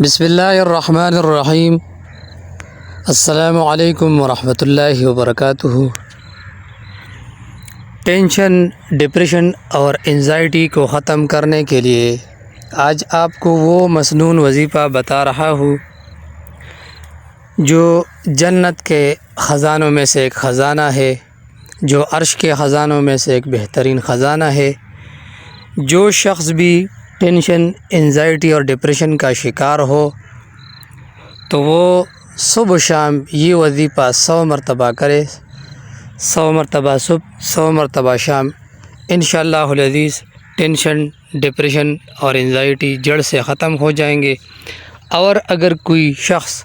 بسم اللہ الرحمن الرحیم۔ السلام علیکم ورحمۃ اللہ وبرکاتہ۔ ٹینشن، ڈپریشن اور انزائٹی کو ختم کرنے کے لیے آج آپ کو وہ مسنون وظیفہ بتا رہا ہوں جو جنت کے خزانوں میں سے ایک خزانہ ہے، جو عرش کے خزانوں میں سے ایک بہترین خزانہ ہے۔ جو شخص بھی ٹینشن، انزائٹی اور ڈپریشن کا شکار ہو تو وہ صبح و شام یہ وظیفہ 100 مرتبہ کرے، 100 مرتبہ صبح، 100 مرتبہ شام۔ انشاءاللہ العزیز ٹینشن، ڈپریشن اور انزائٹی جڑ سے ختم ہو جائیں گے۔ اور اگر کوئی شخص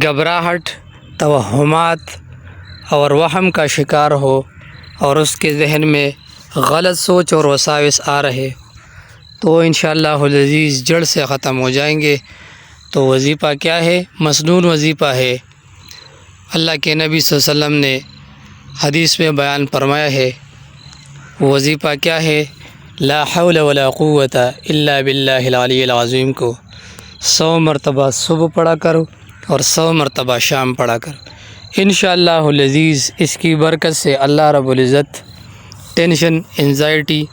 گھبراہٹ، توہمات اور وہم کا شکار ہو اور اس کے ذہن میں غلط سوچ اور وساوس آ رہے تو انشاءاللہ العزیز جڑ سے ختم ہو جائیں گے۔ تو وظیفہ کیا ہے؟ مسنون وظیفہ ہے۔ اللہ کے نبی صلی اللہ علیہ وسلم نے حدیث میں بیان فرمایا ہے، وظیفہ کیا ہے؟ لا حول ولا قوت الا باللہ العلی العظیم کو 100 مرتبہ صبح پڑھا کرو اور 100 مرتبہ شام پڑھا کرو۔ انشاءاللہ العزیز اس کی برکت سے اللہ رب العزت ٹینشن، انزائٹی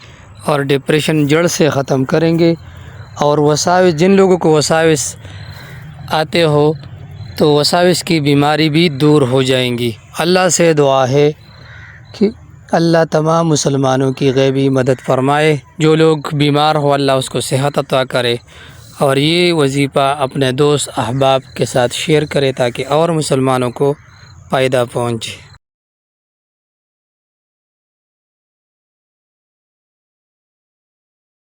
اور ڈپریشن جڑ سے ختم کریں گے، اور وساوس، جن لوگوں کو وساوس آتے ہو تو وساوس کی بیماری بھی دور ہو جائیں گی۔ اللہ سے دعا ہے کہ اللہ تمام مسلمانوں کی غیبی مدد فرمائے، جو لوگ بیمار ہو اللہ اس کو صحت عطا کرے، اور یہ وظیفہ اپنے دوست احباب کے ساتھ شیئر کرے تاکہ اور مسلمانوں کو فائدہ پہنچے۔